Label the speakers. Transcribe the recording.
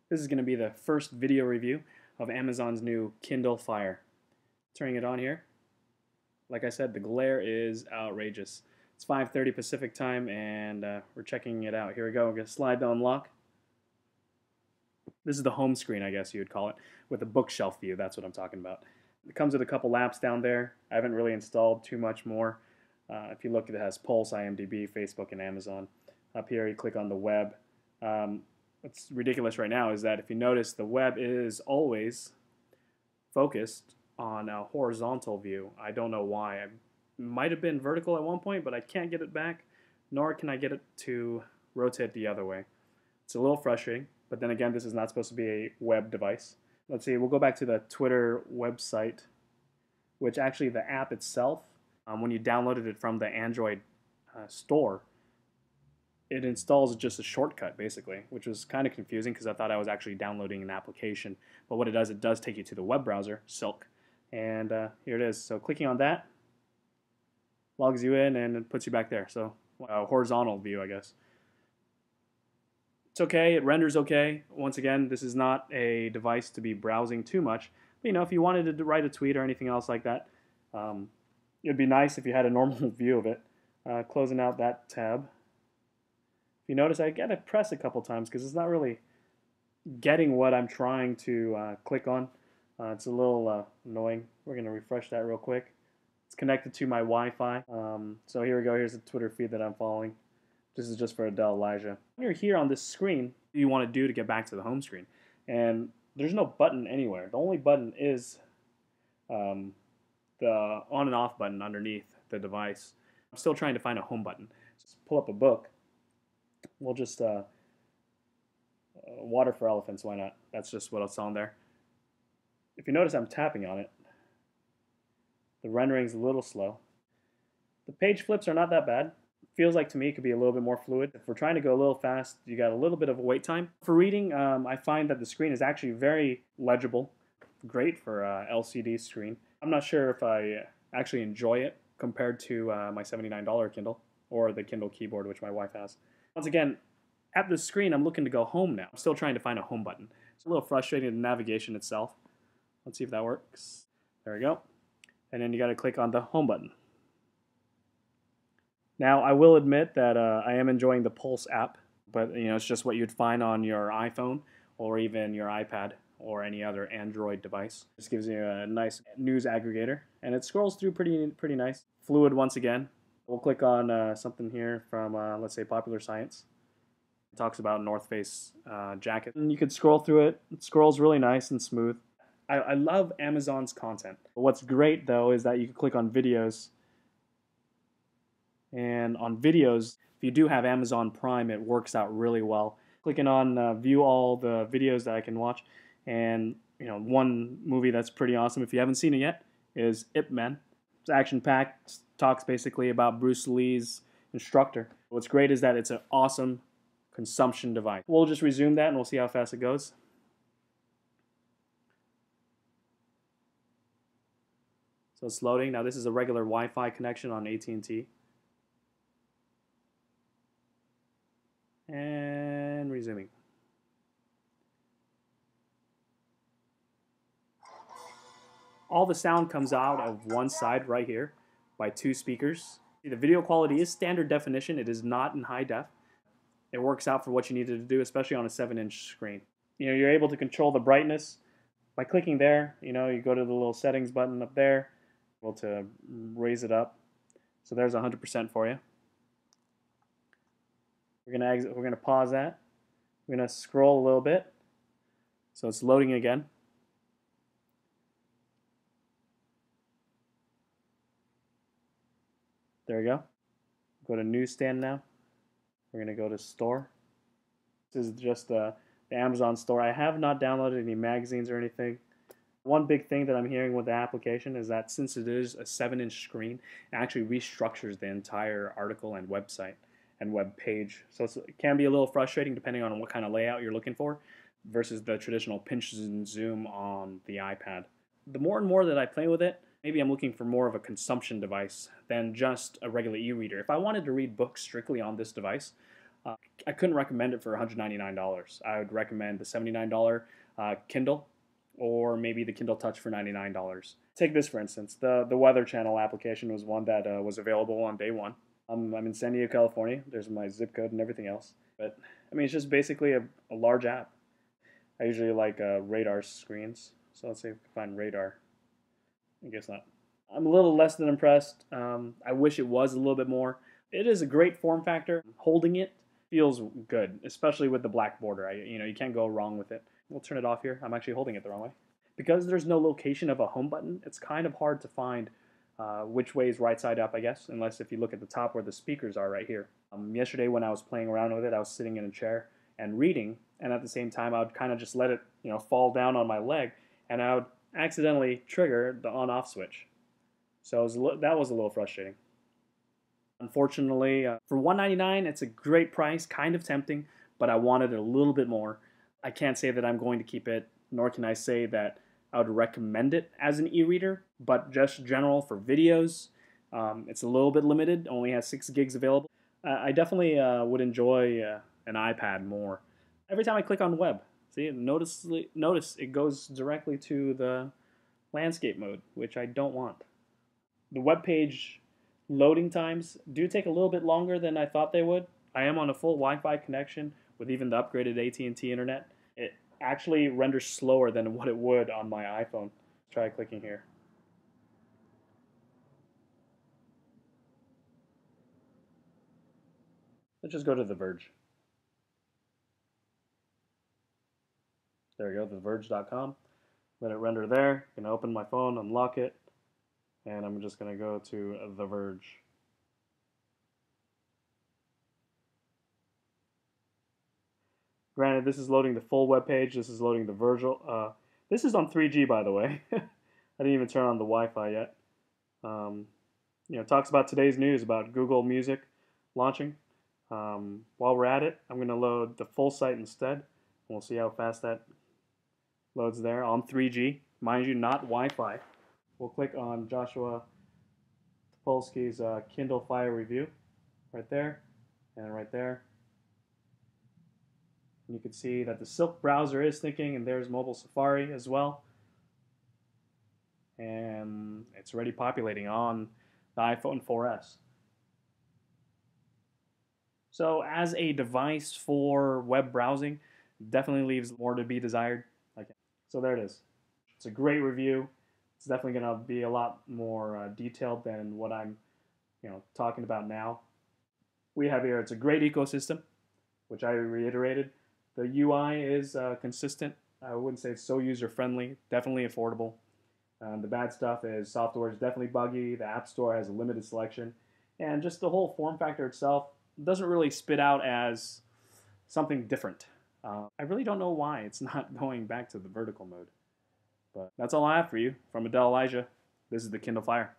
Speaker 1: This is going to be the first video review of Amazon's new Kindle Fire. Turning it on here. Like I said, the glare is outrageous. It's 5:30 Pacific time and we're checking it out. Here we go. We're going to slide to unlock. This is the home screen, I guess you would call it, with a bookshelf view. That's what I'm talking about. It comes with a couple apps down there. I haven't really installed too much more. If you look, it has Pulse, IMDb, Facebook, and Amazon. Up here, you click on the web. What's ridiculous right now is that if you notice, the web is always focused on a horizontal view. I don't know why. It might have been vertical at one point, but I can't get it back, nor can I get it to rotate the other way. It's a little frustrating, but then again, this is not supposed to be a web device. Let's see, we'll go back to the Twitter website, which actually the app itself, when you downloaded it from the Android store, it installs just a shortcut basically, which was kind of confusing because I thought I was actually downloading an application. But what it does take you to the web browser, Silk, and here it is. So clicking on that logs you in and it puts you back there. So horizontal view, I guess. It's okay, it renders okay. Once again, this is not a device to be browsing too much. But, if you wanted to write a tweet or anything else like that, it'd be nice if you had a normal view of it. Closing out that tab. If you notice, I gotta press a couple times because it's not really getting what I'm trying to click on. It's a little annoying. We're gonna refresh that real quick. It's connected to my Wi-Fi. So here we go. Here's the Twitter feed that I'm following. This is just for Adele Elijah. When you're here on this screen, what do you want to do to get back to the home screen? And there's no button anywhere. The only button is the on and off button underneath the device. I'm still trying to find a home button. Just pull up a book. We'll just Water for Elephants, why not? That's just what's on there. If you notice, I'm tapping on it. The rendering's a little slow. The page flips are not that bad. Feels like to me it could be a little bit more fluid. If we're trying to go a little fast, you got a little bit of a wait time. For reading, I find that the screen is actually very legible. Great for LCD screen. I'm not sure if I actually enjoy it compared to my $79 Kindle or the Kindle keyboard, which my wife has. Once again, at the screen, I'm looking to go home now. I'm still trying to find a home button. It's a little frustrating, the navigation itself. Let's see if that works. There we go. And then you got to click on the home button. Now, I will admit that I am enjoying the Pulse app, but it's just what you'd find on your iPhone or even your iPad or any other Android device. This gives you a nice news aggregator, and it scrolls through pretty nice. Fluid once again. We'll click on something here from, let's say, Popular Science. It talks about North Face jacket. And you could scroll through it. It scrolls really nice and smooth. I love Amazon's content. What's great, though, is that you can click on videos. And on videos, if you do have Amazon Prime, it works out really well. Clicking on view all the videos that I can watch. And, one movie that's pretty awesome, if you haven't seen it yet, is Ip Man. It's action-packed, talks basically about Bruce Lee's instructor. What's great is that it's an awesome consumption device. We'll just resume that and we'll see how fast it goes. So it's loading. Now this is a regular Wi-Fi connection on AT&T. And resuming. All the sound comes out of one side right here by two speakers. The video quality is standard definition. It is not in high def. It works out for what you needed to do, especially on a 7-inch screen. You're able to control the brightness by clicking there. You go to the little settings button up there, able to raise it up. So there's 100% for you. We're gonna exit. We're gonna pause that. We're gonna scroll a little bit. So it's loading again. There we go. Go to newsstand now. We're gonna go to store. This is just the Amazon store. I have not downloaded any magazines or anything. One big thing that I'm hearing with the application is that since it is a 7-inch screen, it actually restructures the entire article and website and web page. So it can be a little frustrating depending on what kind of layout you're looking for versus the traditional pinch and zoom on the iPad. The more and more that I play with it, maybe I'm looking for more of a consumption device than just a regular e-reader. If I wanted to read books strictly on this device, I couldn't recommend it for $199. I would recommend the $79 Kindle, or maybe the Kindle Touch for $99. Take this for instance. The Weather Channel application was one that was available on day one. I'm in San Diego, California. There's my zip code and everything else. But I mean, it's just basically a large app. I usually like radar screens. So let's see if we can find radar. I guess not. I'm a little less than impressed. I wish it was a little bit more. It is a great form factor. Holding it feels good, especially with the black border. You can't go wrong with it. We'll turn it off here. I'm actually holding it the wrong way. Because there's no location of a home button, it's kind of hard to find which way is right side up, I guess, unless if you look at the top where the speakers are right here. Yesterday when I was playing around with it, I was sitting in a chair and reading, and at the same time I would kind of just let it fall down on my leg, and I would accidentally trigger the on-off switch. So that was a little frustrating. Unfortunately, for $199, it's a great price, kind of tempting, but I wanted a little bit more. I can't say that I'm going to keep it, nor can I say that I would recommend it as an e-reader, but just general for videos, it's a little bit limited, only has 6 gigs available. I definitely would enjoy an iPad more. Every time I click on web, see, notice it goes directly to the landscape mode, which I don't want. The web page loading times do take a little bit longer than I thought they would. I am on a full Wi-Fi connection with even the upgraded AT&T internet. It actually renders slower than what it would on my iPhone. Let's try clicking here. Let's just go to The Verge. There we go, theverge.com. Let it render there. I'm going to open my phone, unlock it, and I'm just going to go to The Verge. Granted, this is loading the full web page. This is loading the Virgil. This is on 3G, by the way. I didn't even turn on the Wi-Fi yet. It talks about today's news about Google Music launching. While we're at it, I'm going to load the full site instead. We'll see how fast that loads there on 3G. Mind you, not Wi-Fi. We'll click on Joshua Topolsky's Kindle Fire review right there and right there. And you can see that the Silk browser is thinking, and there's mobile Safari as well. And it's already populating on the iPhone 4S. So as a device for web browsing, definitely leaves more to be desired. So there it is. It's a great review. It's definitely going to be a lot more detailed than what I'm talking about now. We have here, it's a great ecosystem, which I reiterated. The UI is consistent. I wouldn't say it's so user-friendly, definitely affordable. The bad stuff is software is definitely buggy. The App Store has a limited selection. And just the whole form factor itself doesn't really spit out as something different. I really don't know why it's not going back to the vertical mode. But that's all I have for you. From Adele Elijah, this is the Kindle Fire.